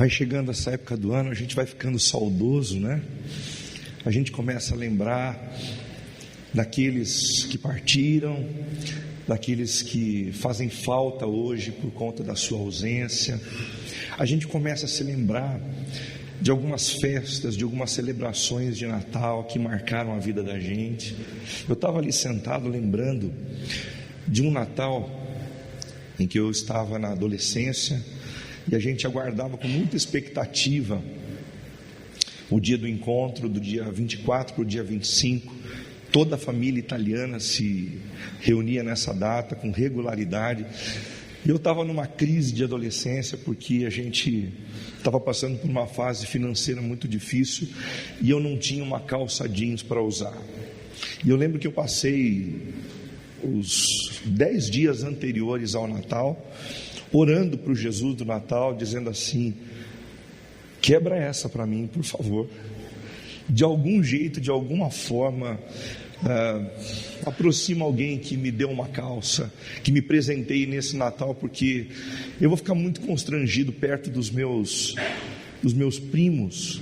Vai chegando essa época do ano, a gente vai ficando saudoso, né? A gente começa a lembrar daqueles que partiram, daqueles que fazem falta hoje por conta da sua ausência. A gente começa a se lembrar de algumas festas, de algumas celebrações de Natal que marcaram a vida da gente. Eu estava ali sentado lembrando de um Natal em que eu estava na adolescência e a gente aguardava com muita expectativa o dia do encontro, do dia 24 para o dia 25. Toda a família italiana se reunia nessa data com regularidade. E eu estava numa crise de adolescência, porque a gente estava passando por uma fase financeira muito difícil e eu não tinha uma calça jeans para usar. E eu lembro que eu passei os 10 dias anteriores ao Natal orando para o Jesus do Natal, dizendo assim: quebra essa para mim, por favor. De algum jeito, de alguma forma, aproxima alguém que me dê uma calça, que me presenteie nesse Natal, porque eu vou ficar muito constrangido perto dos meus primos,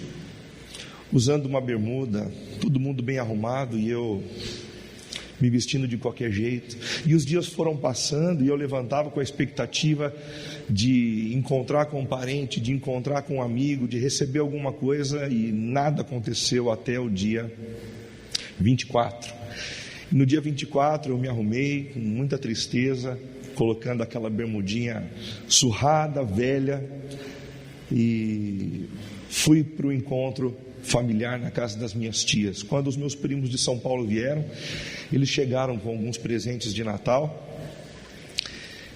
usando uma bermuda, todo mundo bem arrumado e eu me vestindo de qualquer jeito. E os dias foram passando e eu levantava com a expectativa de encontrar com um parente, de encontrar com um amigo, de receber alguma coisa, e nada aconteceu até o dia 24. E no dia 24 eu me arrumei com muita tristeza, colocando aquela bermudinha surrada, velha, e fui para o encontro familiar na casa das minhas tias. Quando os meus primos de São Paulo vieram, eles chegaram com alguns presentes de Natal,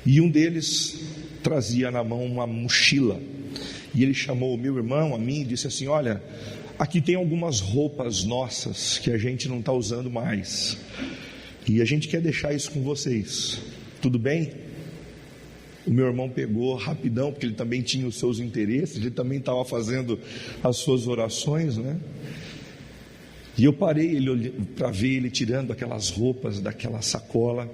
e um deles trazia na mão uma mochila, e ele chamou o meu irmão, a mim, e disse assim: olha, aqui tem algumas roupas nossas que a gente não está usando mais, e a gente quer deixar isso com vocês, tudo bem? O meu irmão pegou rapidão, porque ele também tinha os seus interesses, ele também estava fazendo as suas orações, né? E eu parei para ver ele tirando aquelas roupas daquela sacola,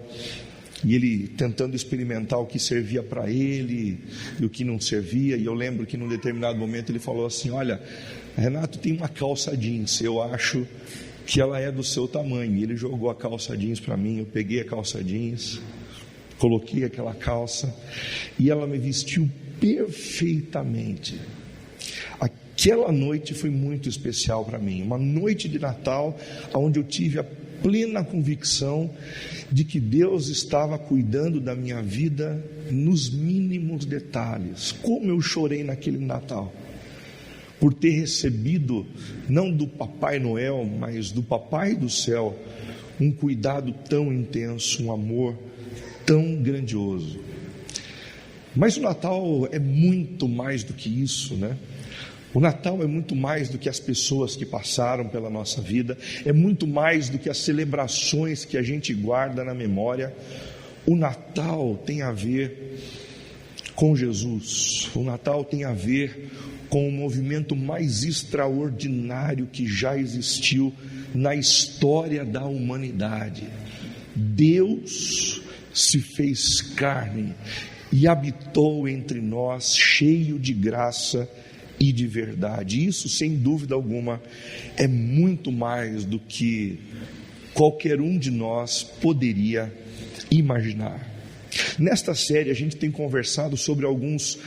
e ele tentando experimentar o que servia para ele e o que não servia. E eu lembro que num determinado momento ele falou assim: olha, Renato, tem uma calça jeans, eu acho que ela é do seu tamanho. E ele jogou a calça jeans para mim, eu peguei a calça jeans, coloquei aquela calça e ela me vestiu perfeitamente. Aquela noite foi muito especial para mim, uma noite de Natal onde eu tive a plena convicção de que Deus estava cuidando da minha vida nos mínimos detalhes. Como eu chorei naquele Natal por ter recebido, não do Papai Noel, mas do Papai do Céu, um cuidado tão intenso, um amor tão grandioso. Mas o Natal é muito mais do que isso, né? O Natal é muito mais do que as pessoas que passaram pela nossa vida, é muito mais do que as celebrações que a gente guarda na memória. O Natal tem a ver com Jesus. O Natal tem a ver com o movimento mais extraordinário que já existiu na história da humanidade. Deus se fez carne e habitou entre nós, cheio de graça e de verdade. Isso, sem dúvida alguma, é muito mais do que qualquer um de nós poderia imaginar. Nesta série a gente tem conversado sobre alguns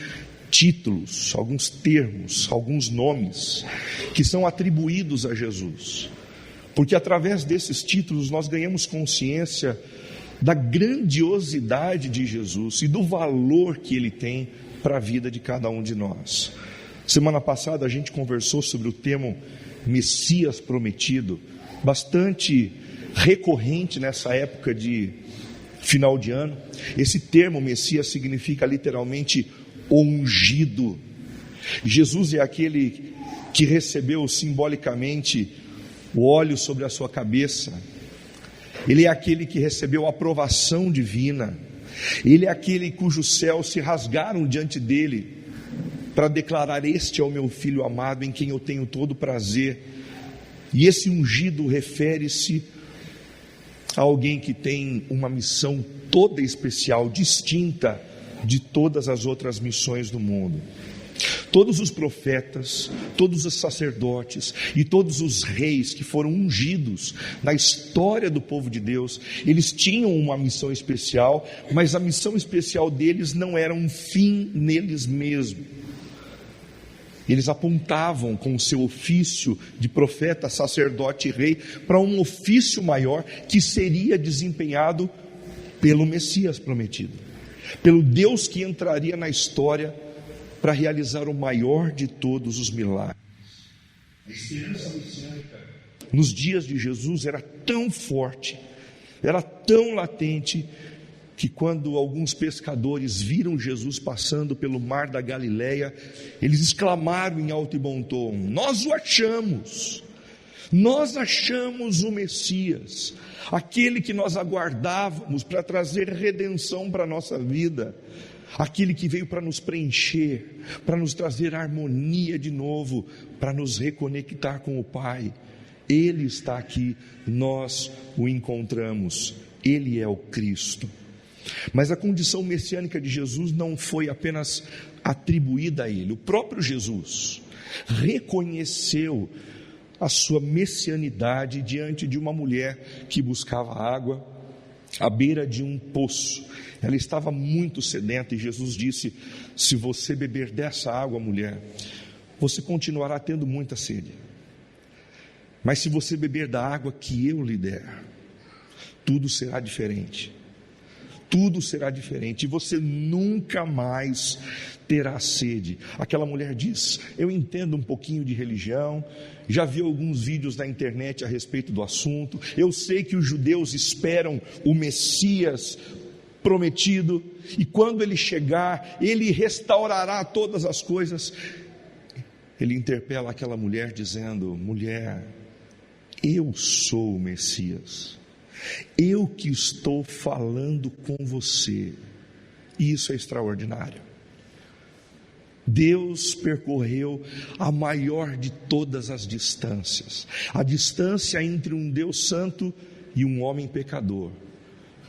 títulos, alguns termos, alguns nomes que são atribuídos a Jesus, porque através desses títulos nós ganhamos consciência da grandiosidade de Jesus e do valor que Ele tem para a vida de cada um de nós. Semana passada a gente conversou sobre o termo Messias prometido, bastante recorrente nessa época de final de ano. Esse termo Messias significa literalmente ungido. Jesus é aquele que recebeu simbolicamente o óleo sobre a sua cabeça. Ele é aquele que recebeu a aprovação divina. Ele é aquele cujos céus se rasgaram diante dele para declarar: este é o meu Filho amado, em quem eu tenho todo prazer. E esse ungido refere-se a alguém que tem uma missão toda especial, distinta de todas as outras missões do mundo. Todos os profetas, todos os sacerdotes e todos os reis que foram ungidos na história do povo de Deus, eles tinham uma missão especial, mas a missão especial deles não era um fim neles mesmos. Eles apontavam com o seu ofício de profeta, sacerdote e rei para um ofício maior que seria desempenhado pelo Messias prometido, pelo Deus que entraria na história para realizar o maior de todos os milagres. A esperança messiânica nos dias de Jesus era tão forte, era tão latente, que quando alguns pescadores viram Jesus passando pelo mar da Galileia, eles exclamaram em alto e bom tom: nós o achamos, nós achamos o Messias, aquele que nós aguardávamos para trazer redenção para a nossa vida, aquele que veio para nos preencher, para nos trazer harmonia de novo, para nos reconectar com o Pai. Ele está aqui, nós o encontramos, Ele é o Cristo. Mas a condição messiânica de Jesus não foi apenas atribuída a Ele. O próprio Jesus reconheceu a sua messianidade diante de uma mulher que buscava água à beira de um poço. Ela estava muito sedenta e Jesus disse: se você beber dessa água, mulher, você continuará tendo muita sede, mas se você beber da água que eu lhe der, tudo será diferente. Tudo será diferente e você nunca mais terá sede. Aquela mulher diz: eu entendo um pouquinho de religião, já vi alguns vídeos na internet a respeito do assunto, eu sei que os judeus esperam o Messias prometido, e quando ele chegar, ele restaurará todas as coisas. Ele interpela aquela mulher dizendo: mulher, eu sou o Messias, eu que estou falando com você. E isso é extraordinário. Deus percorreu a maior de todas as distâncias, a distância entre um Deus santo e um homem pecador,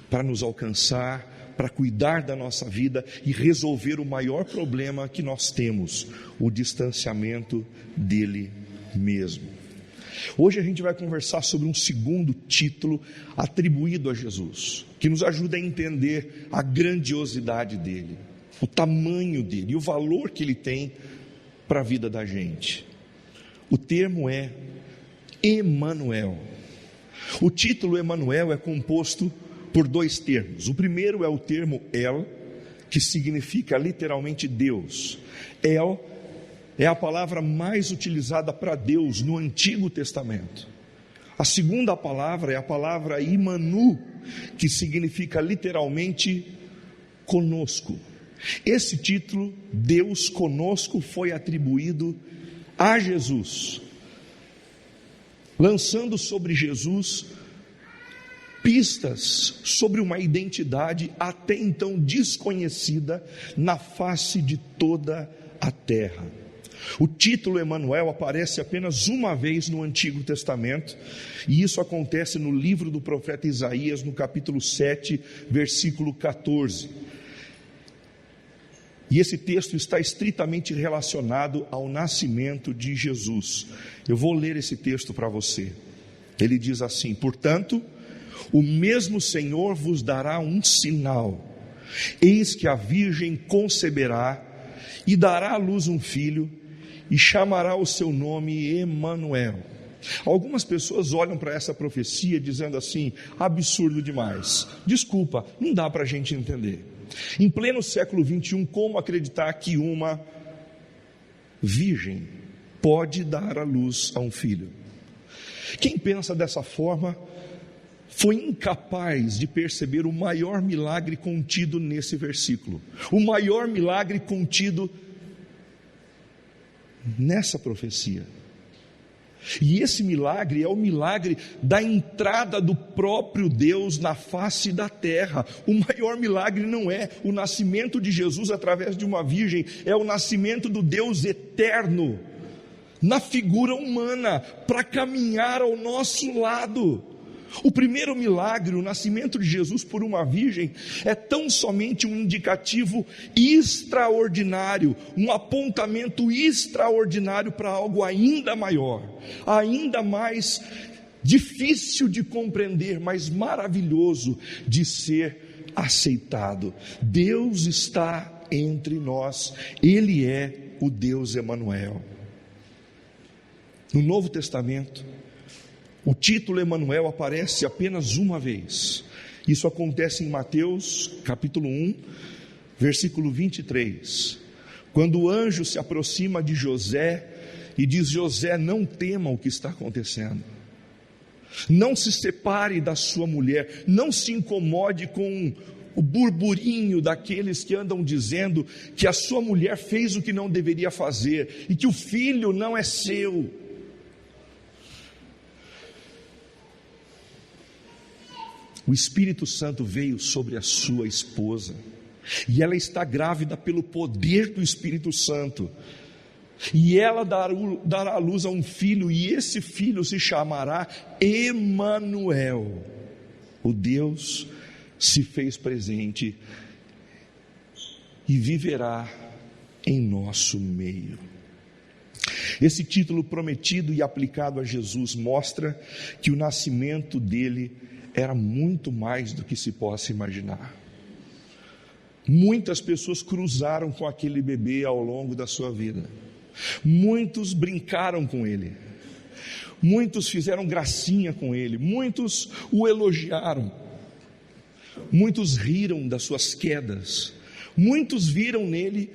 para nos alcançar, para cuidar da nossa vida e resolver o maior problema que nós temos, o distanciamento dele mesmo. Hoje a gente vai conversar sobre um segundo título atribuído a Jesus, que nos ajuda a entender a grandiosidade dele, o tamanho dele e o valor que ele tem para a vida da gente. O termo é Emanuel. O título Emanuel é composto por dois termos. O primeiro é o termo El, que significa literalmente Deus. El é a palavra mais utilizada para Deus no Antigo Testamento. A segunda palavra é a palavra Imanu, que significa literalmente conosco. Esse título, Deus conosco, foi atribuído a Jesus, lançando sobre Jesus pistas sobre uma identidade até então desconhecida na face de toda a terra. O título Emanuel aparece apenas uma vez no Antigo Testamento, e isso acontece no livro do profeta Isaías, no capítulo 7, versículo 14. E esse texto está estritamente relacionado ao nascimento de Jesus. Eu vou ler esse texto para você. Ele diz assim: portanto, o mesmo Senhor vos dará um sinal. Eis que a virgem conceberá e dará à luz um filho, e chamará o seu nome Emanuel. Algumas pessoas olham para essa profecia dizendo assim: absurdo demais, desculpa, não dá para a gente entender. Em pleno século 21, como acreditar que uma virgem pode dar à luz a um filho? Quem pensa dessa forma foi incapaz de perceber o maior milagre contido nesse versículo, o maior milagre contido nessa profecia. E esse milagre é o milagre da entrada do próprio Deus na face da terra. O maior milagre não é o nascimento de Jesus através de uma virgem, é o nascimento do Deus eterno na figura humana para caminhar ao nosso lado. O primeiro milagre, o nascimento de Jesus por uma virgem, é tão somente um indicativo extraordinário, um apontamento extraordinário para algo ainda maior, ainda mais difícil de compreender, mas maravilhoso de ser aceitado. Deus está entre nós, Ele é o Deus Emanuel. No Novo Testamento, o título Emanuel aparece apenas uma vez. Isso acontece em Mateus capítulo 1, versículo 23, quando o anjo se aproxima de José e diz: José, não tema o que está acontecendo, não se separe da sua mulher, não se incomode com o burburinho daqueles que andam dizendo que a sua mulher fez o que não deveria fazer e que o filho não é seu. O Espírito Santo veio sobre a sua esposa, e ela está grávida pelo poder do Espírito Santo, e ela dará à luz a um filho, e esse filho se chamará Emanuel. O Deus se fez presente e viverá em nosso meio. Esse título prometido e aplicado a Jesus mostra que o nascimento dele era muito mais do que se possa imaginar. Muitas pessoas cruzaram com aquele bebê ao longo da sua vida. Muitos brincaram com ele. Muitos fizeram gracinha com ele. Muitos o elogiaram. Muitos riram das suas quedas. Muitos viram nele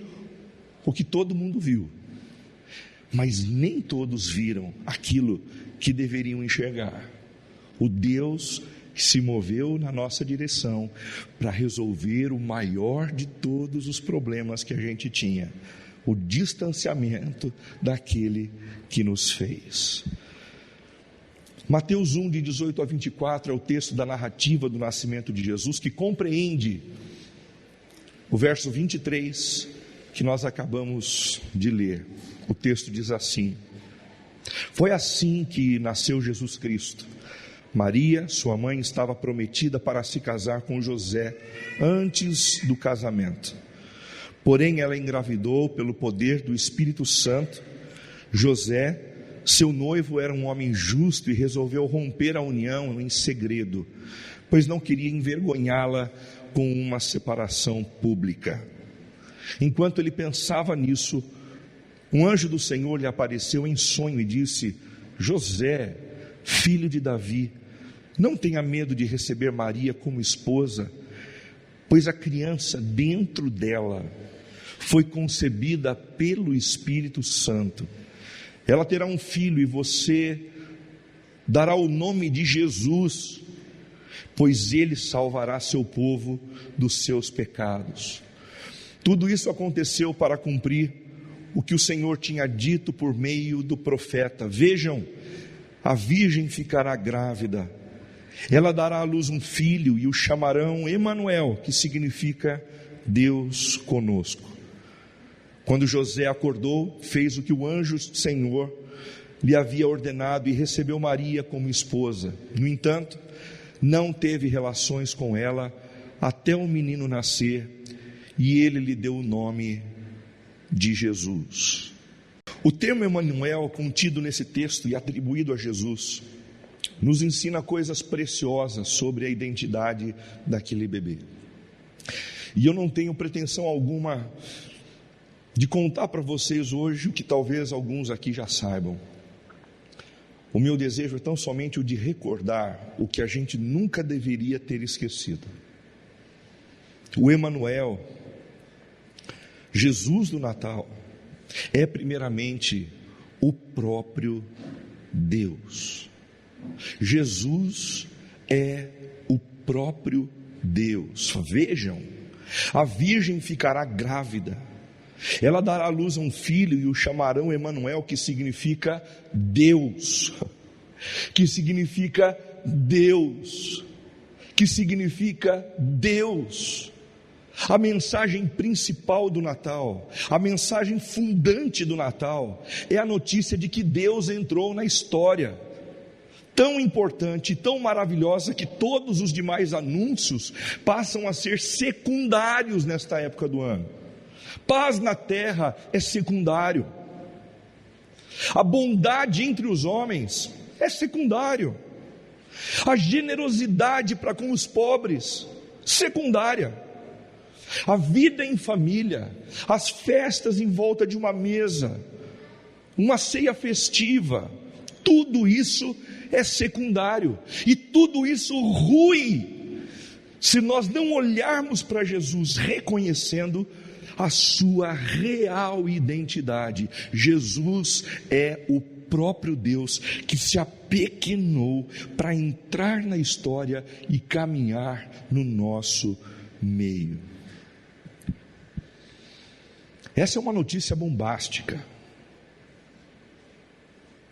o que todo mundo viu. Mas nem todos viram aquilo que deveriam enxergar. O Deus que se moveu na nossa direção para resolver o maior de todos os problemas que a gente tinha: o distanciamento daquele que nos fez. Mateus 1, de 18 a 24, é o texto da narrativa do nascimento de Jesus, que compreende o verso 23 que nós acabamos de ler. O texto diz assim: foi assim que nasceu Jesus Cristo. Maria, sua mãe, estava prometida para se casar com José antes do casamento. Porém, ela engravidou pelo poder do Espírito Santo. José, seu noivo, era um homem justo e resolveu romper a união em segredo, pois não queria envergonhá-la com uma separação pública. Enquanto ele pensava nisso, um anjo do Senhor lhe apareceu em sonho e disse: José, filho de Davi, não tenha medo de receber Maria como esposa, pois a criança dentro dela foi concebida pelo Espírito Santo. Ela terá um filho e você dará o nome de Jesus, pois ele salvará seu povo dos seus pecados. Tudo isso aconteceu para cumprir o que o Senhor tinha dito por meio do profeta: vejam, a virgem ficará grávida, ela dará à luz um filho e o chamarão Emanuel, que significa Deus conosco. Quando José acordou, fez o que o anjo do Senhor lhe havia ordenado e recebeu Maria como esposa. No entanto, não teve relações com ela até o menino nascer, e ele lhe deu o nome de Jesus. O termo Emanuel, contido nesse texto e atribuído a Jesus, nos ensina coisas preciosas sobre a identidade daquele bebê. E eu não tenho pretensão alguma de contar para vocês hoje o que talvez alguns aqui já saibam. O meu desejo é tão somente o de recordar o que a gente nunca deveria ter esquecido. O Emanuel, Jesus do Natal, é primeiramente o próprio Deus. Jesus é o próprio Deus. Vejam, a virgem ficará grávida, ela dará à luz a um filho e o chamarão Emanuel, que significa Deus, que significa Deus, que significa Deus. A mensagem principal do Natal, a mensagem fundante do Natal, é a notícia de que Deus entrou na história. tão importante, tão maravilhosa, que todos os demais anúncios passam a ser secundários nesta época do ano. Paz na terra é secundário. A bondade entre os homens é secundário. A generosidade para com os pobres, secundária. A vida em família, as festas em volta de uma mesa, uma ceia festiva, tudo isso é secundário. E tudo isso rui se nós não olharmos para Jesus reconhecendo a sua real identidade. Jesus é o próprio Deus que se apequenou para entrar na história e caminhar no nosso meio. Essa é uma notícia bombástica.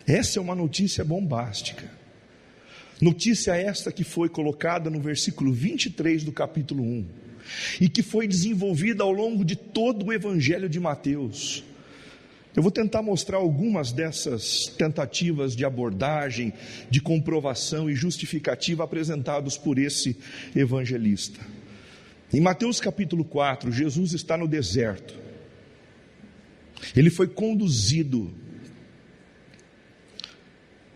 Essa é uma notícia bombástica. Notícia esta que foi colocada no versículo 23 do capítulo 1 e que foi desenvolvida ao longo de todo o Evangelho de Mateus. Eu vou tentar mostrar algumas dessas tentativas de abordagem, de comprovação e justificativa apresentados por esse evangelista. Em Mateus capítulo 4, Jesus está no deserto. Ele foi conduzido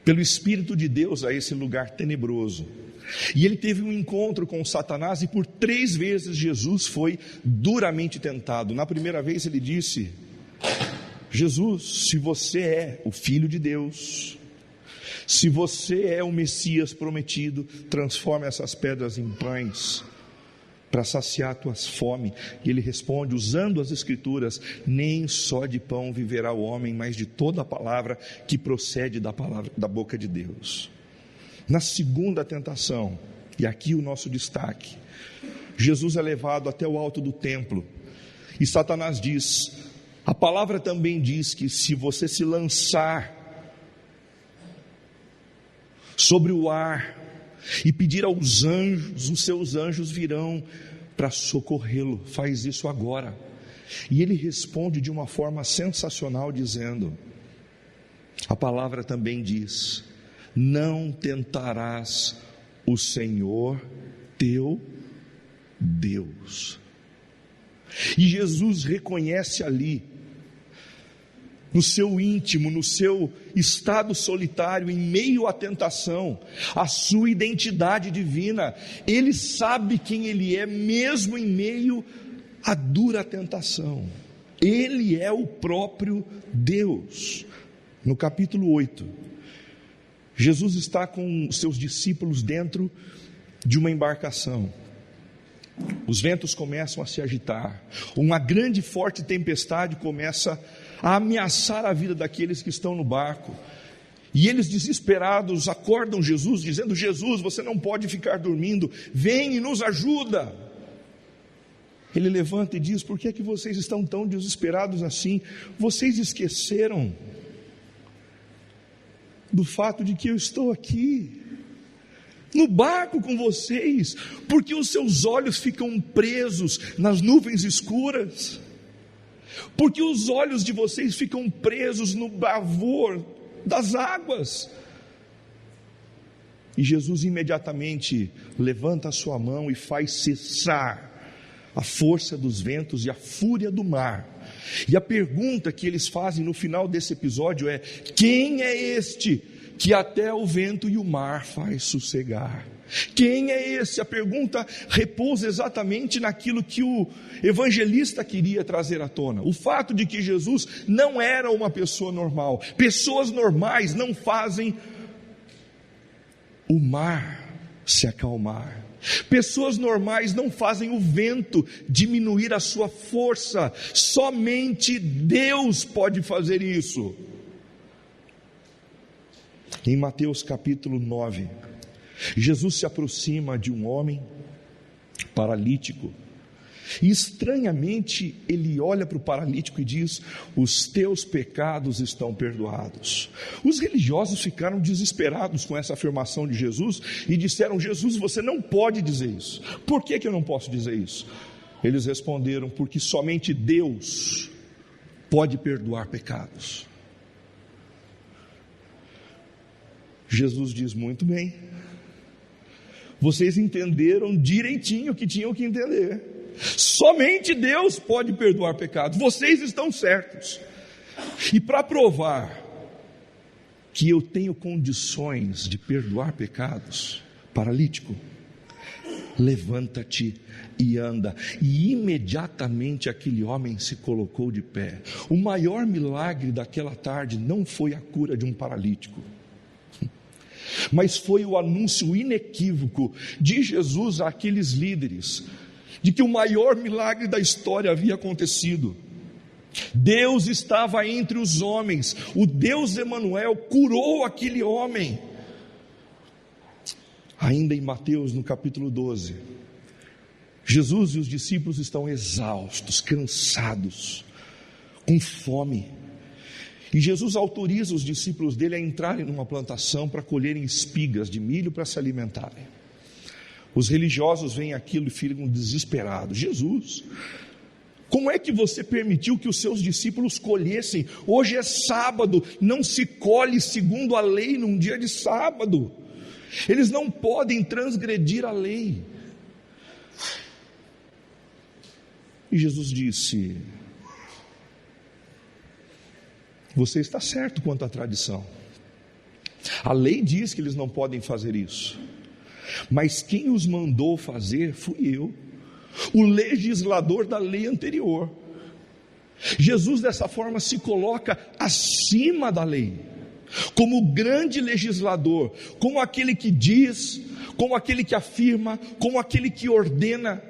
pelo Espírito de Deus a esse lugar tenebroso. E ele teve um encontro com Satanás e por 3 vezes Jesus foi duramente tentado. Na primeira vez ele disse: Jesus, se você é o Filho de Deus, se você é o Messias prometido, transforme essas pedras em pães para saciar a tua fome. E ele responde usando as escrituras: nem só de pão viverá o homem, mas de toda a palavra que procede da boca de Deus. Na segunda tentação, e aqui o nosso destaque, Jesus é levado até o alto do templo e Satanás diz: a palavra também diz que se você se lançar sobre o ar e pedir aos anjos, os seus anjos virão para socorrê-lo. Faz isso agora. E ele responde de uma forma sensacional dizendo: a palavra também diz: não tentarás o Senhor teu Deus. E Jesus reconhece ali, no seu íntimo, no seu estado solitário, em meio à tentação, a sua identidade divina. Ele sabe quem ele é, mesmo em meio à dura tentação. Ele é o próprio Deus. No capítulo 8, Jesus está com seus discípulos dentro de uma embarcação. Os ventos começam a se agitar, uma grande e forte tempestade começa a ameaçar a vida daqueles que estão no barco, e eles desesperados acordam Jesus, dizendo: Jesus, você não pode ficar dormindo, vem e nos ajuda. Ele levanta e diz: por que é que vocês estão tão desesperados assim? Vocês esqueceram do fato de que eu estou aqui no barco com vocês, porque os seus olhos ficam presos nas nuvens escuras, porque os olhos de vocês ficam presos no bravor das águas. E Jesus imediatamente levanta a sua mão e faz cessar a força dos ventos e a fúria do mar. E a pergunta que eles fazem no final desse episódio é: quem é este que até o vento e o mar faz sossegar? Quem é esse? A pergunta repousa exatamente naquilo que o evangelista queria trazer à tona: o fato de que Jesus não era uma pessoa normal. Pessoas normais não fazem o mar se acalmar. Pessoas normais não fazem o vento diminuir a sua força. Somente Deus pode fazer isso. Em Mateus capítulo 9, Jesus se aproxima de um homem paralítico, e estranhamente ele olha para o paralítico e diz: os teus pecados estão perdoados. Os religiosos ficaram desesperados com essa afirmação de Jesus e disseram: Jesus, você não pode dizer isso. Por que eu não posso dizer isso? Eles responderam: porque somente Deus pode perdoar pecados. Jesus diz: muito bem, vocês entenderam direitinho o que tinham que entender. Somente Deus pode perdoar pecados, vocês estão certos. E para provar que eu tenho condições de perdoar pecados, paralítico, levanta-te e anda. E imediatamente aquele homem se colocou de pé. O maior milagre daquela tarde não foi a cura de um paralítico, mas foi o anúncio inequívoco de Jesus àqueles líderes, de que o maior milagre da história havia acontecido. Deus estava entre os homens, o Deus Emanuel curou aquele homem. Ainda em Mateus, no capítulo 12, Jesus e os discípulos estão exaustos, cansados, com fome. E Jesus autoriza os discípulos dele a entrarem numa plantação para colherem espigas de milho para se alimentarem. Os religiosos veem aquilo e ficam desesperados. Jesus, como é que você permitiu que os seus discípulos colhessem? Hoje é sábado, não se colhe segundo a lei num dia de sábado. Eles não podem transgredir a lei. E Jesus disse: você está certo quanto à tradição. A lei diz que eles não podem fazer isso, mas quem os mandou fazer fui eu, o legislador da lei anterior. Jesus dessa forma se coloca acima da lei, como o grande legislador, como aquele que diz, como aquele que afirma, como aquele que ordena,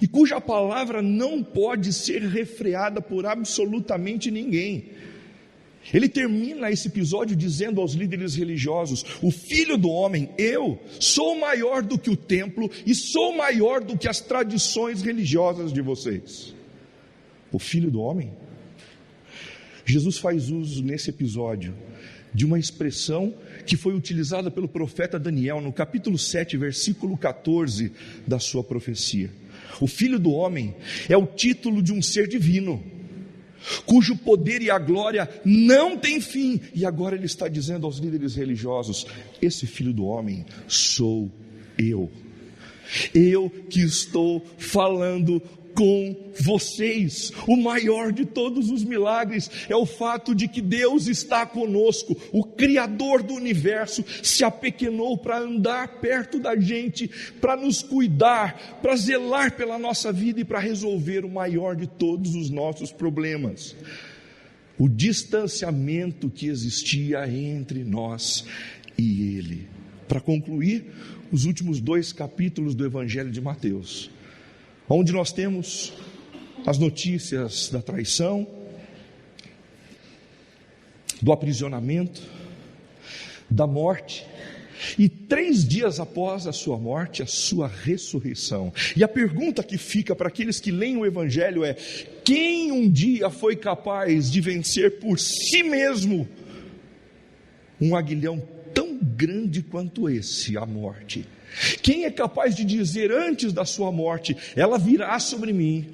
e cuja palavra não pode ser refreada por absolutamente ninguém. Ele termina esse episódio dizendo aos líderes religiosos: o Filho do Homem, eu sou maior do que o templo e sou maior do que as tradições religiosas de vocês. O Filho do Homem? Jesus faz uso nesse episódio de uma expressão que foi utilizada pelo profeta Daniel no capítulo 7, versículo 14 da sua profecia. O Filho do Homem é o título de um ser divino, cujo poder e a glória não tem fim. E agora ele está dizendo aos líderes religiosos: esse Filho do Homem sou eu que estou falando com vocês. O maior de todos os milagres é o fato de que Deus está conosco. O Criador do universo se apequenou para andar perto da gente, para nos cuidar, para zelar pela nossa vida e para resolver o maior de todos os nossos problemas: o distanciamento que existia entre nós e Ele. Para concluir, os últimos 2 capítulos do Evangelho de Mateus, onde nós temos as notícias da traição, do aprisionamento, da morte, e 3 dias após a sua morte, a sua ressurreição. E a pergunta que fica para aqueles que leem o Evangelho é: quem um dia foi capaz de vencer por si mesmo um aguilhão tão grande quanto esse, a morte? Quem é capaz de dizer antes da sua morte: ela virá sobre mim,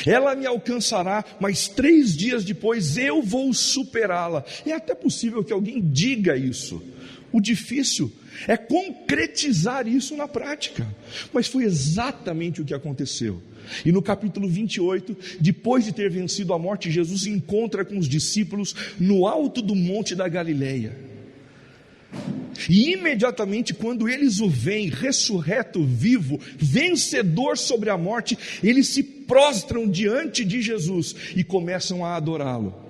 ela me alcançará, mas 3 dias depois eu vou superá-la? É até possível que alguém diga isso. O difícil é concretizar isso na prática. Mas foi exatamente o que aconteceu. E no capítulo 28, depois de ter vencido a morte, Jesus se encontra com os discípulos no alto do monte da Galileia. E imediatamente quando eles o veem ressurreto, vivo, vencedor sobre a morte, eles se prostram diante de Jesus e começam a adorá-lo.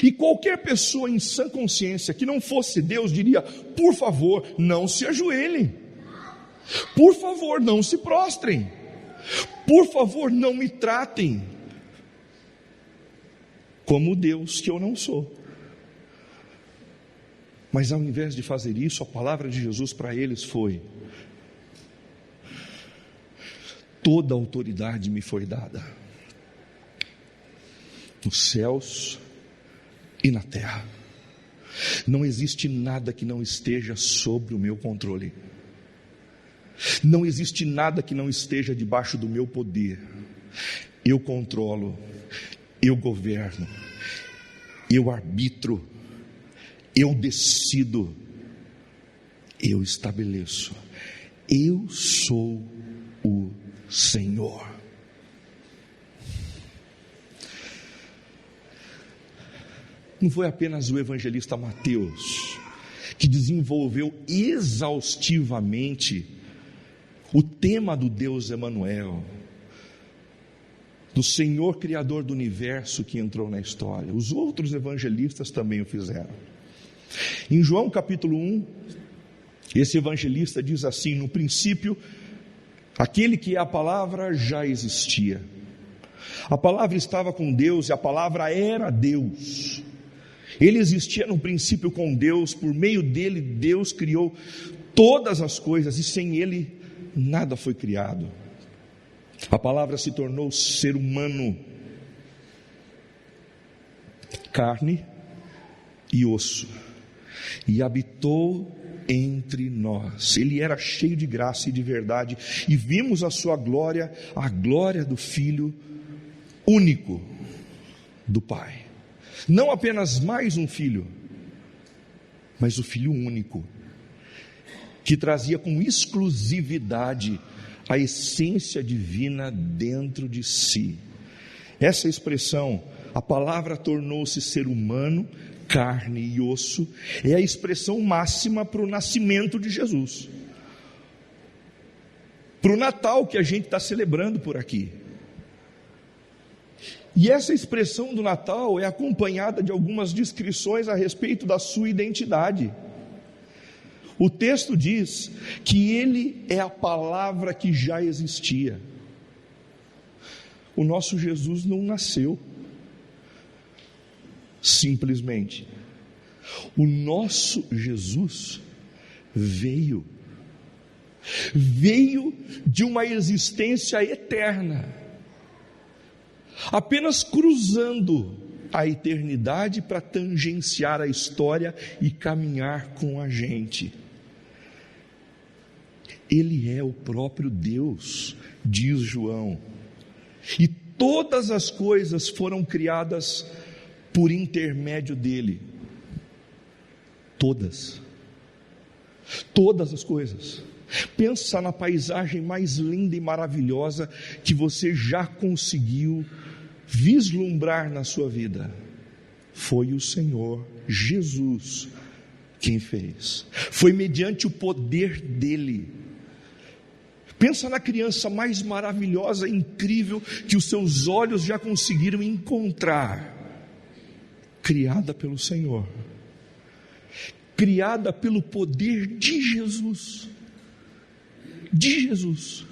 E qualquer pessoa em sã consciência que não fosse Deus diria: por favor, não se ajoelhem, por favor, não se prostrem, por favor, não me tratem como Deus que eu não sou. Mas ao invés de fazer isso, a palavra de Jesus para eles foi: toda a autoridade me foi dada, nos céus e na terra. Não existe nada que não esteja sobre o meu controle. Não existe nada que não esteja debaixo do meu poder. Eu controlo, eu governo, eu arbitro, eu decido, eu estabeleço, eu sou o Senhor. Não foi apenas o evangelista Mateus que desenvolveu exaustivamente o tema do Deus Emanuel, do Senhor Criador do Universo que entrou na história. Os outros evangelistas também o fizeram. Em João capítulo 1, esse evangelista diz assim: no princípio, aquele que é a palavra já existia. A palavra estava com Deus e a palavra era Deus. Ele existia no princípio com Deus, por meio dele Deus criou todas as coisas e sem ele nada foi criado. A palavra se tornou ser humano, carne e osso, e habitou entre nós. Ele era cheio de graça e de verdade, e vimos a sua glória, a glória do Filho único do Pai. Não apenas mais um filho, mas o Filho único, que trazia com exclusividade a essência divina dentro de si. Essa expressão, a palavra tornou-se ser humano, carne e osso, é a expressão máxima para o nascimento de Jesus, para o Natal que a gente está celebrando por aqui. E essa expressão do Natal é acompanhada de algumas descrições a respeito da sua identidade. O texto diz que ele é a palavra que já existia. O nosso Jesus não nasceu simplesmente. O nosso Jesus veio de uma existência eterna, apenas cruzando a eternidade para tangenciar a história e caminhar com a gente. Ele é o próprio Deus, diz João, e todas as coisas foram criadas por intermédio dele. Todas as coisas. Pensa na paisagem mais linda e maravilhosa que você já conseguiu vislumbrar na sua vida. Foi o Senhor Jesus quem fez. Foi mediante o poder dele. Pensa na criança mais maravilhosa e incrível que os seus olhos já conseguiram encontrar. Criada pelo Senhor. Criada pelo poder de Jesus. De Jesus.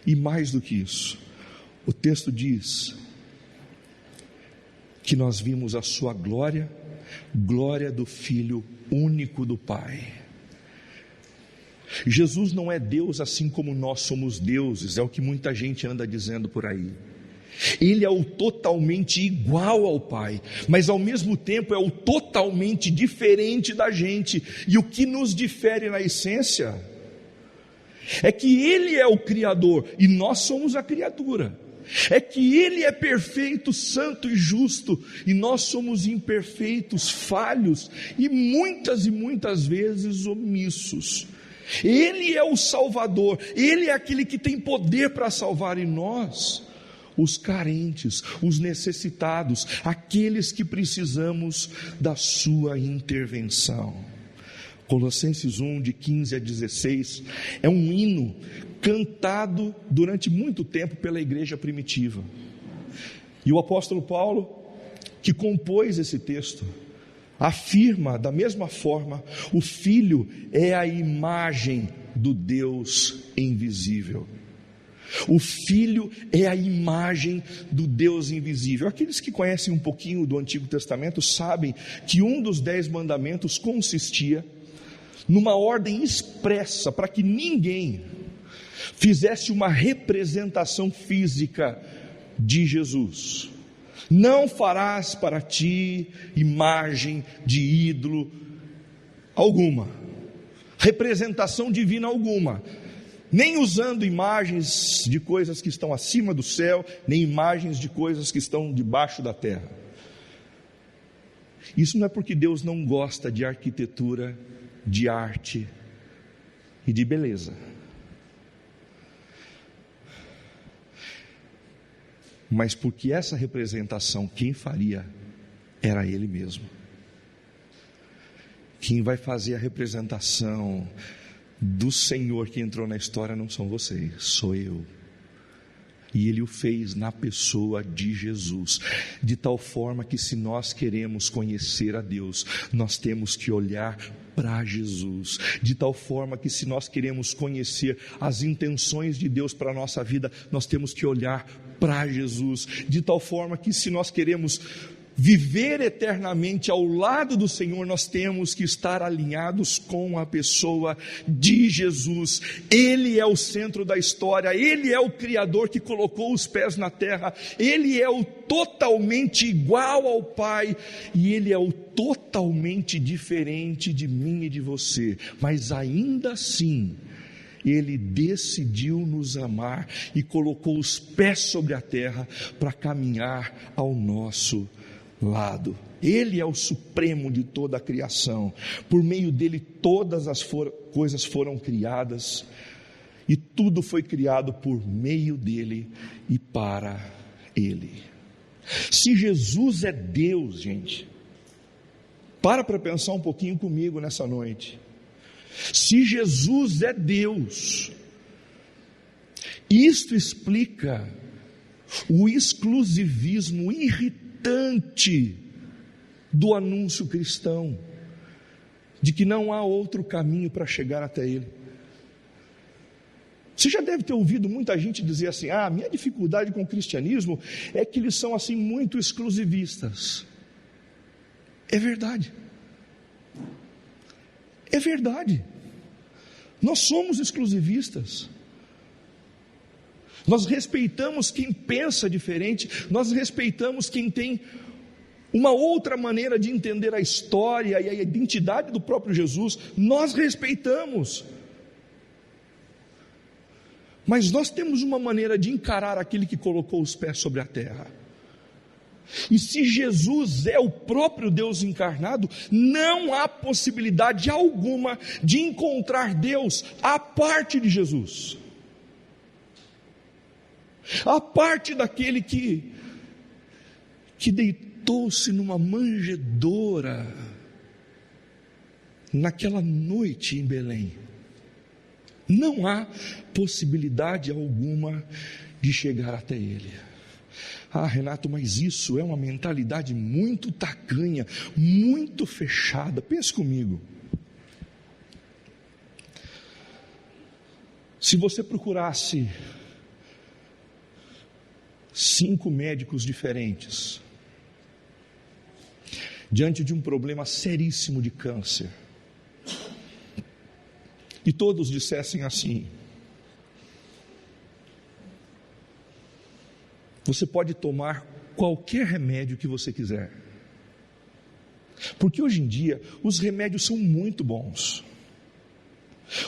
E mais do que isso, o texto diz que nós vimos a sua glória, glória do Filho único do Pai. Jesus não é Deus assim como nós somos deuses, é o que muita gente anda dizendo por aí. Ele é o totalmente igual ao Pai, mas ao mesmo tempo é o totalmente diferente da gente. E o que nos difere na essência é que Ele é o Criador e nós somos a criatura. É que Ele é perfeito, santo e justo e nós somos imperfeitos, falhos e muitas vezes omissos. Ele é o Salvador, Ele é aquele que tem poder para salvar, e nós, os carentes, os necessitados, aqueles que precisamos da sua intervenção. Colossenses 1, de 15 a 16, é um hino cantado durante muito tempo pela igreja primitiva. E o apóstolo Paulo, que compôs esse texto, afirma da mesma forma: o Filho é a imagem do Deus invisível. O Filho é a imagem do Deus invisível. Aqueles que conhecem um pouquinho do Antigo Testamento sabem que um dos 10 mandamentos consistia numa ordem expressa para que ninguém fizesse uma representação física de Jesus. Não farás para ti imagem de ídolo alguma, representação divina alguma, nem usando imagens de coisas que estão acima do céu, nem imagens de coisas que estão debaixo da terra. Isso não é porque Deus não gosta de arquitetura, de arte e de beleza, mas porque essa representação, quem faria era Ele mesmo. Quem vai fazer a representação do Senhor que entrou na história não são vocês, sou eu. E Ele o fez na pessoa de Jesus, de tal forma que se nós queremos conhecer a Deus, nós temos que olhar para Jesus, de tal forma que se nós queremos conhecer as intenções de Deus para a nossa vida, nós temos que olhar para Jesus, de tal forma que se nós queremos viver eternamente ao lado do Senhor, nós temos que estar alinhados com a pessoa de Jesus. Ele é o centro da história, Ele é o Criador que colocou os pés na terra, Ele é o totalmente igual ao Pai, e Ele é o totalmente diferente de mim e de você, mas ainda assim, Ele decidiu nos amar e colocou os pés sobre a terra para caminhar ao nosso lado. Ele é o supremo de toda a criação, por meio dele todas as coisas foram criadas, e tudo foi criado por meio dele e para ele. Se Jesus é Deus, gente, para pensar um pouquinho comigo nessa noite. Se Jesus é Deus, isto explica o exclusivismo irritante do anúncio cristão, de que não há outro caminho para chegar até Ele. Você já deve ter ouvido muita gente dizer assim: a minha dificuldade com o cristianismo é que eles são assim muito exclusivistas. É verdade, é verdade, nós somos exclusivistas. Nós respeitamos quem pensa diferente, nós respeitamos quem tem uma outra maneira de entender a história e a identidade do próprio Jesus, nós respeitamos. Mas nós temos uma maneira de encarar aquele que colocou os pés sobre a terra. E se Jesus é o próprio Deus encarnado, não há possibilidade alguma de encontrar Deus à parte de Jesus. A parte daquele que deitou-se numa manjedoura naquela noite em Belém. Não há possibilidade alguma de chegar até Ele. Renato, mas isso é uma mentalidade muito tacanha, muito fechada. Pense comigo. Se você procurasse 5 médicos diferentes, diante de um problema seríssimo de câncer, e todos dissessem assim: você pode tomar qualquer remédio que você quiser, porque hoje em dia os remédios são muito bons,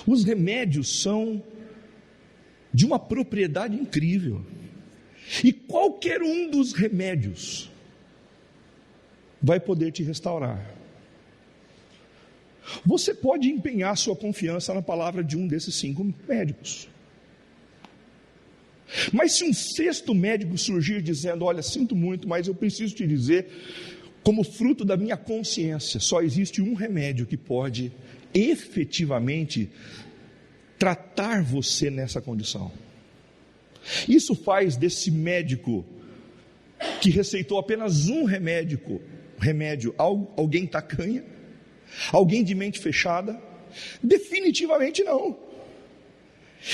os remédios são de uma propriedade incrível, e qualquer um dos remédios vai poder te restaurar. Você pode empenhar sua confiança na palavra de um desses 5 médicos. Mas se um 6º médico surgir dizendo: olha, sinto muito, mas eu preciso te dizer, como fruto da minha consciência, só existe um remédio que pode efetivamente tratar você nessa condição. Isso faz desse médico que receitou apenas um remédio, alguém tacanha, alguém de mente fechada? Definitivamente não.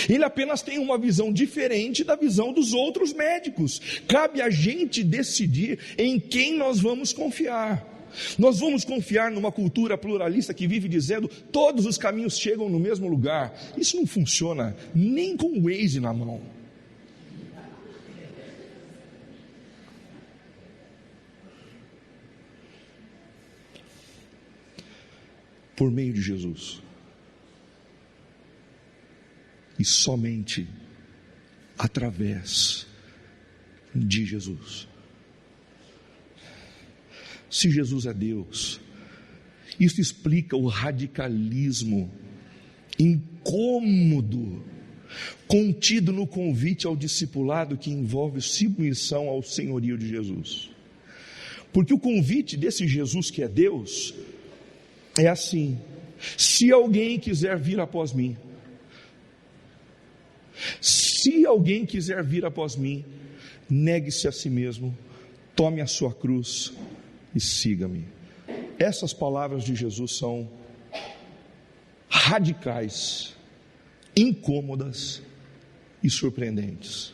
Ele apenas tem uma visão diferente da visão dos outros médicos. Cabe a gente decidir em quem nós vamos confiar. Nós vamos confiar numa cultura pluralista que vive dizendo todos os caminhos chegam no mesmo lugar. Isso não funciona nem com o Waze na mão. Por meio de Jesus, e somente através de Jesus. se Jesus é Deus. Isso explica o radicalismo incômodo contido no convite ao discipulado que envolve submissão ao senhorio de Jesus. Porque o convite desse Jesus que é Deus é assim: se alguém quiser vir após mim, se alguém quiser vir após mim, negue-se a si mesmo, tome a sua cruz e siga-me. Essas palavras de Jesus são radicais, incômodas e surpreendentes.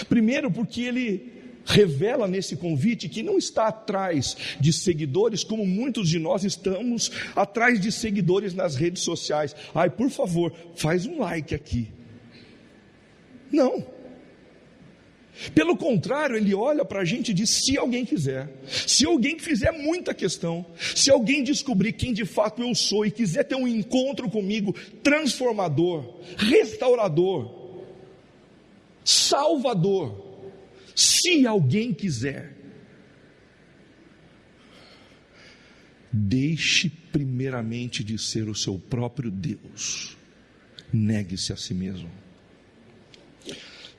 Primeiro, porque ele revela nesse convite que não está atrás de seguidores como muitos de nós estamos atrás de seguidores nas redes sociais. Ai, por favor, faz um like aqui. Não. Pelo contrário, ele olha para a gente e diz: se alguém quiser, se alguém fizer muita questão, se alguém descobrir quem de fato eu sou e quiser ter um encontro comigo transformador, restaurador, salvador, se alguém quiser, deixe primeiramente de ser o seu próprio Deus, negue-se a si mesmo.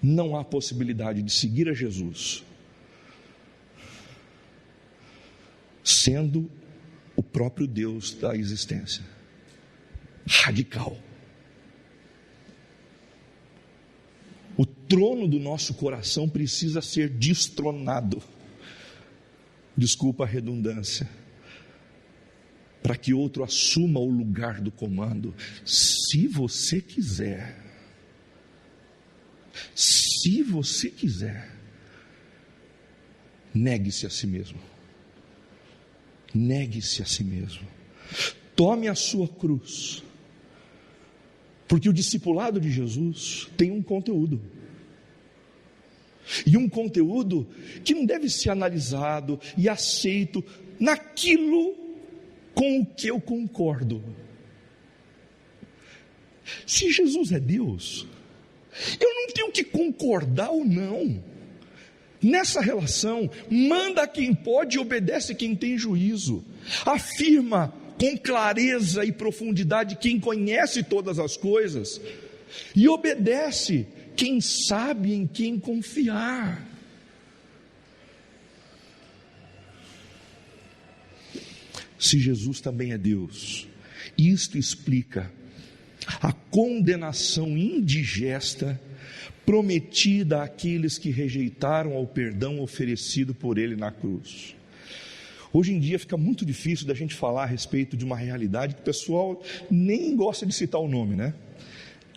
Não há possibilidade de seguir a Jesus sendo o próprio Deus da existência. Radical. O trono do nosso coração precisa ser destronado, desculpa a redundância, para que outro assuma o lugar do comando. Se você quiser, se você quiser, negue-se a si mesmo, negue-se a si mesmo, tome a sua cruz, porque o discipulado de Jesus tem um conteúdo, e um conteúdo que não deve ser analisado e aceito naquilo com o que eu concordo. Se Jesus é Deus, eu não tenho que concordar ou não. Nessa relação, manda quem pode e obedece quem tem juízo. Afirma com clareza e profundidade quem conhece todas as coisas, e obedece quem sabe em quem confiar. Se Jesus também é Deus, isto explica a condenação indigesta prometida àqueles que rejeitaram ao perdão oferecido por Ele na cruz. Hoje em dia fica muito difícil da gente falar a respeito de uma realidade que o pessoal nem gosta de citar o nome, né?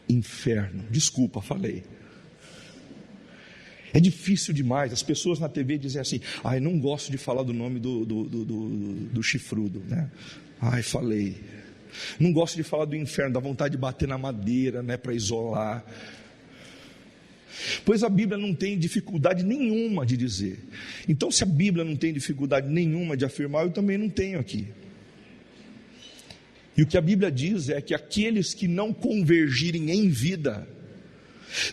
Inferno. Desculpa, falei. É difícil demais. As pessoas na TV dizem assim: ai, não gosto de falar do nome do chifrudo, né? Ai, falei. Não gosto de falar do inferno, dá vontade de bater na madeira, né, para isolar. Pois a Bíblia não tem dificuldade nenhuma de dizer. Então, se a Bíblia não tem dificuldade nenhuma de afirmar, eu também não tenho aqui. E o que a Bíblia diz é que aqueles que não convergirem em vida,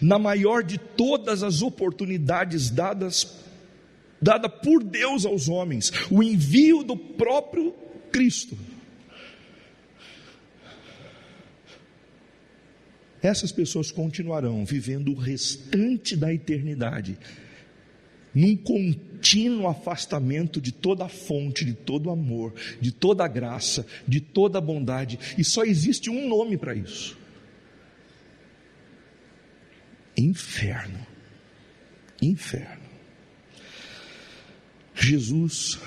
na maior de todas as oportunidades dada por Deus aos homens, o envio do próprio Cristo, essas pessoas continuarão vivendo o restante da eternidade num contínuo afastamento de toda a fonte, de todo amor, de toda a graça, de toda a bondade, e só existe um nome para isso: inferno. Inferno. Jesus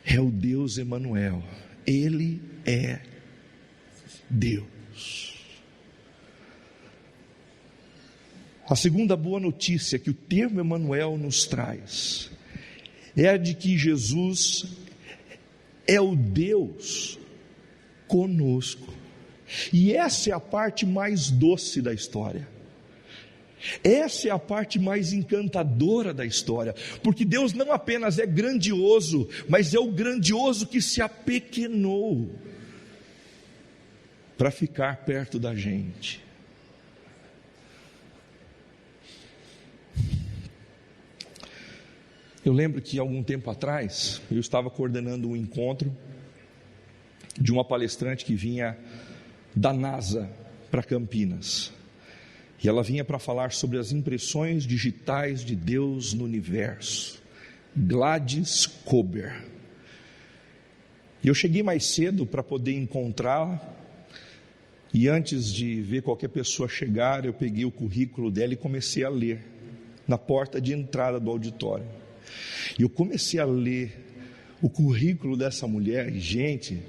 é o Deus Emanuel, Ele é Deus. A segunda boa notícia que o termo Emanuel nos traz é a de que Jesus é o Deus conosco. E essa é a parte mais doce da história. Essa é a parte mais encantadora da história, porque Deus não apenas é grandioso, mas é o grandioso que se apequenou para ficar perto da gente. Eu lembro que algum tempo atrás, eu estava coordenando um encontro de uma palestrante que vinha da NASA para Campinas. E ela vinha para falar sobre as impressões digitais de Deus no universo. Gladys Kober. E eu cheguei mais cedo para poder encontrá-la. E antes de ver qualquer pessoa chegar, eu peguei o currículo dela e comecei a ler na porta de entrada do auditório. E eu comecei a ler o currículo dessa mulher, e gente,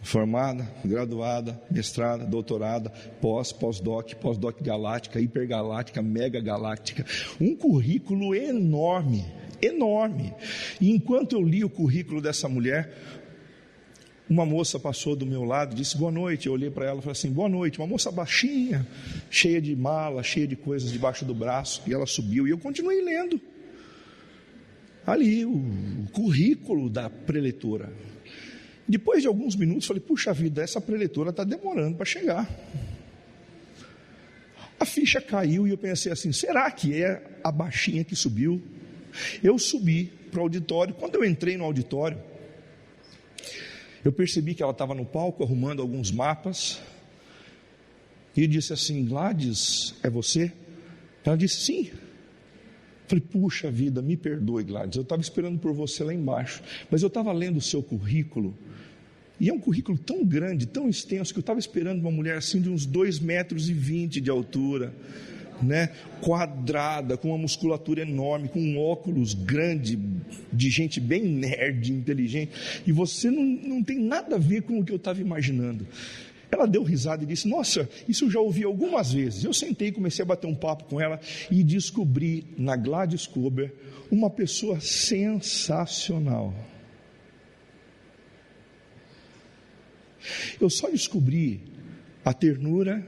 formada, graduada, mestrada, doutorada, pós-doc, pós-doc galáctica, hipergaláctica, mega galáctica, um currículo enorme, enorme. E enquanto eu li o currículo dessa mulher, uma moça passou do meu lado, disse boa noite. Eu olhei para ela e falei assim, boa noite. Uma moça baixinha, cheia de mala, cheia de coisas debaixo do braço. E ela subiu e eu continuei lendo ali o currículo da preletora. Depois de alguns minutos falei, puxa vida, essa preletora está demorando para chegar. A ficha caiu e eu pensei assim, será que é a baixinha que subiu? Eu subi para o auditório. Quando eu entrei no auditório, eu percebi que ela estava no palco arrumando alguns mapas e disse assim, Gladys, é você? Ela disse, sim. Falei, puxa vida, me perdoe, Gladys, eu estava esperando por você lá embaixo, mas eu estava lendo o seu currículo, e é um currículo tão grande, tão extenso, que eu estava esperando uma mulher assim de uns 2,20 metros de altura, né, quadrada, com uma musculatura enorme, com um óculos grande, de gente bem nerd, inteligente, e você não tem nada a ver com o que eu estava imaginando. Ela deu risada e disse, nossa, isso eu já ouvi algumas vezes. Eu sentei e comecei a bater um papo com ela, e descobri na Gladys Kober uma pessoa sensacional. Eu só descobri a ternura,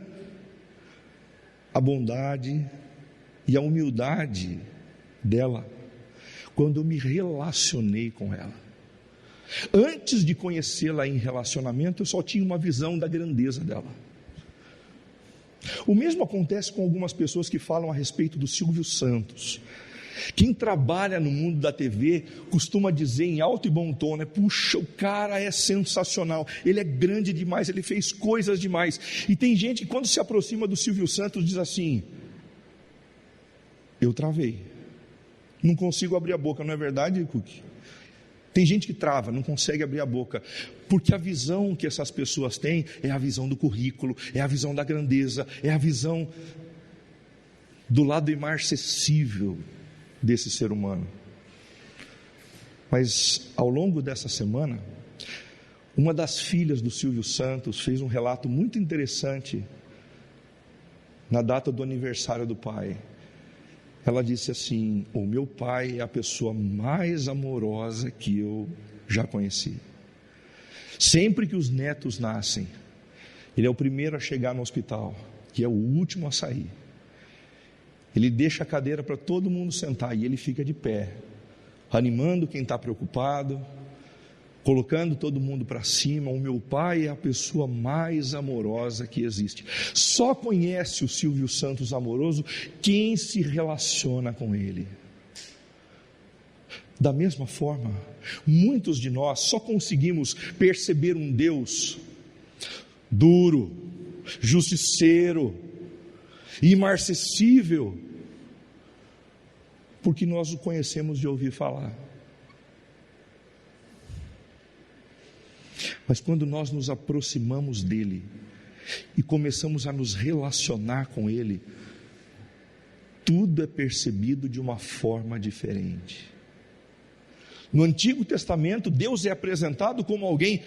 a bondade e a humildade dela quando eu me relacionei com ela. Antes de conhecê-la em relacionamento, eu só tinha uma visão da grandeza dela. O mesmo acontece com algumas pessoas que falam a respeito do Silvio Santos. Quem trabalha no mundo da TV costuma dizer em alto e bom tom, né? Puxa, o cara é sensacional, ele é grande demais, ele fez coisas demais. E tem gente que quando se aproxima do Silvio Santos diz assim, eu travei, não consigo abrir a boca, não é verdade, Cookie? Tem gente que trava, não consegue abrir a boca, porque a visão que essas pessoas têm é a visão do currículo, é a visão da grandeza, é a visão do lado imarcessível desse ser humano. Mas ao longo dessa semana, uma das filhas do Silvio Santos fez um relato muito interessante na data do aniversário do pai. Ela disse assim, o meu pai é a pessoa mais amorosa que eu já conheci. Sempre que os netos nascem, ele é o primeiro a chegar no hospital e é o último a sair. Ele deixa a cadeira para todo mundo sentar e ele fica de pé, animando quem está preocupado, colocando todo mundo para cima. O meu pai é a pessoa mais amorosa que existe. Só conhece o Silvio Santos amoroso quem se relaciona com ele. Da mesma forma, muitos de nós só conseguimos perceber um Deus duro, justiceiro, imarcessível, porque nós o conhecemos de ouvir falar. Mas quando nós nos aproximamos dele e começamos a nos relacionar com ele, tudo é percebido de uma forma diferente. No Antigo Testamento, Deus é apresentado como alguém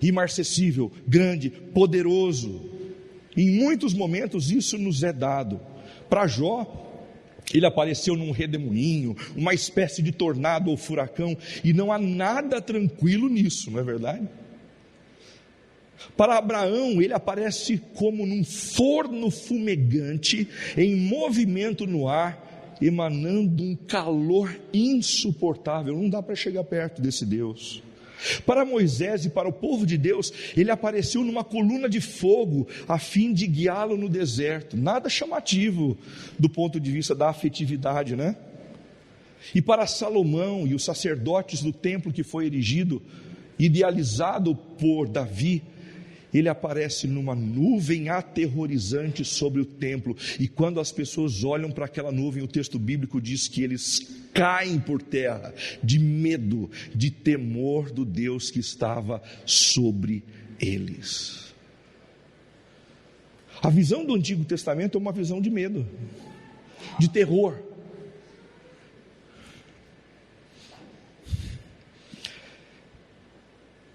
imarcessível, grande, poderoso. Em muitos momentos isso nos é dado. Para Jó, ele apareceu num redemoinho, uma espécie de tornado ou furacão, e não há nada tranquilo nisso, não é verdade? Para Abraão, ele aparece como num forno fumegante, em movimento no ar, emanando um calor insuportável. Não dá para chegar perto desse Deus. Para Moisés e para o povo de Deus, ele apareceu numa coluna de fogo, a fim de guiá-lo no deserto. Nada chamativo do ponto de vista da afetividade, né? E para Salomão e os sacerdotes do templo que foi erigido, idealizado por Davi, ele aparece numa nuvem aterrorizante sobre o templo, e quando as pessoas olham para aquela nuvem, o texto bíblico diz que eles caem por terra, de medo, de temor do Deus que estava sobre eles. A visão do Antigo Testamento é uma visão de medo, de terror.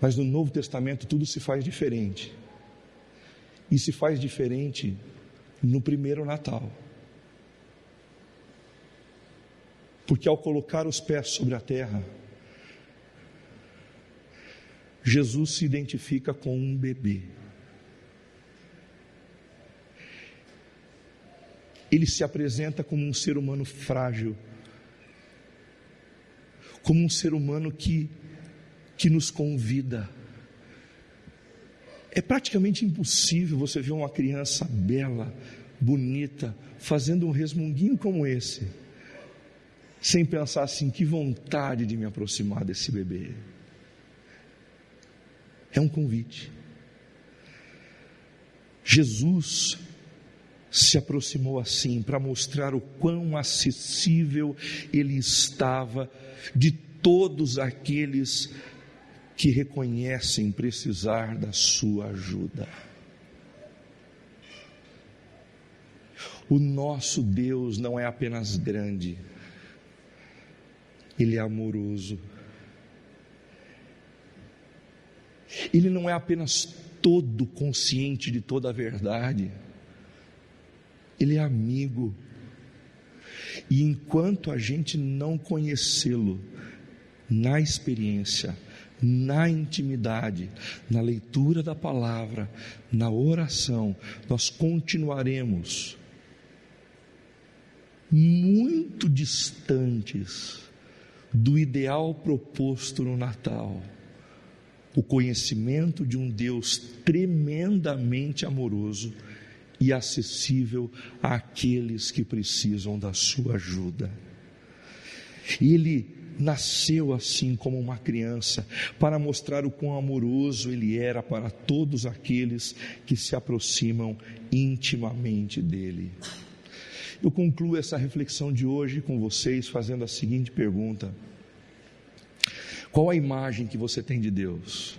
Mas no Novo Testamento tudo se faz diferente. E se faz diferente no primeiro Natal. Porque ao colocar os pés sobre a terra, Jesus se identifica com um bebê. Ele se apresenta como um ser humano frágil, como um ser humano que nos convida. É praticamente impossível você ver uma criança bela, bonita, fazendo um resmunguinho como esse, sem pensar assim, que vontade de me aproximar desse bebê. É um convite. Jesus se aproximou assim para mostrar o quão acessível ele estava de todos aqueles que reconhecem precisar da sua ajuda. O nosso Deus não é apenas grande, Ele é amoroso. Ele não é apenas todo consciente de toda a verdade, Ele é amigo. E enquanto a gente não conhecê-lo na experiência, na intimidade, na leitura da palavra, na oração, nós continuaremos muito distantes do ideal proposto no Natal, o conhecimento de um Deus tremendamente amoroso e acessível àqueles que precisam da sua ajuda. Ele nasceu assim como uma criança, para mostrar o quão amoroso Ele era para todos aqueles que se aproximam intimamente dEle. Eu concluo essa reflexão de hoje com vocês fazendo a seguinte pergunta: qual a imagem que você tem de Deus?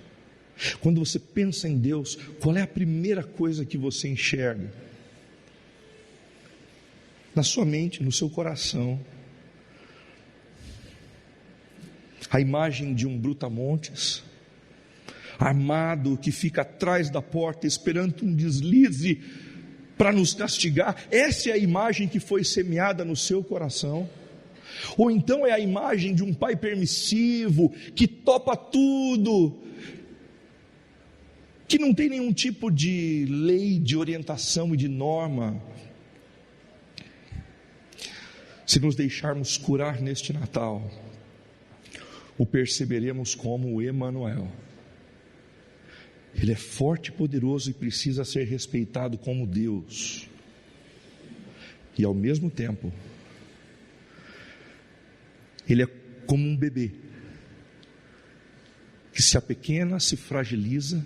Quando você pensa em Deus, qual é a primeira coisa que você enxerga? Na sua mente, no seu coração. A imagem de um brutamontes, armado, que fica atrás da porta esperando um deslize para nos castigar. Essa é a imagem que foi semeada no seu coração. Ou então é a imagem de um pai permissivo, que topa tudo, que não tem nenhum tipo de lei, de orientação e de norma. Se nos deixarmos curar neste Natal, o perceberemos como o Emanuel. Ele é forte e poderoso e precisa ser respeitado como Deus. E ao mesmo tempo, Ele é como um bebê, que se apequena, se fragiliza,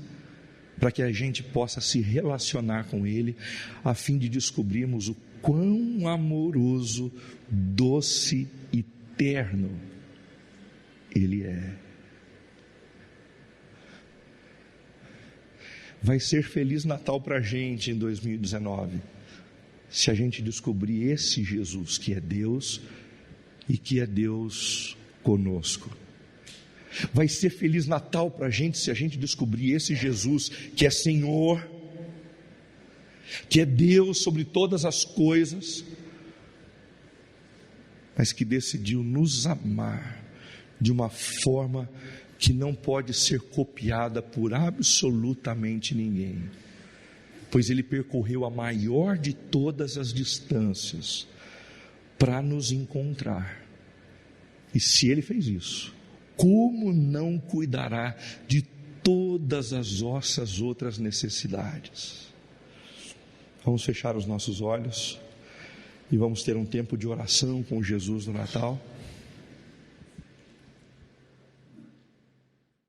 para que a gente possa se relacionar com Ele, a fim de descobrirmos o quão amoroso, doce e terno Ele é. Vai ser Feliz Natal para a gente em 2019, se a gente descobrir esse Jesus que é Deus e que é Deus conosco. Vai ser Feliz Natal para a gente se a gente descobrir esse Jesus que é Senhor, que é Deus sobre todas as coisas, mas que decidiu nos amar de uma forma que não pode ser copiada por absolutamente ninguém, pois Ele percorreu a maior de todas as distâncias para nos encontrar. E se Ele fez isso, como não cuidará de todas as nossas outras necessidades? Vamos fechar os nossos olhos e vamos ter um tempo de oração com Jesus no Natal.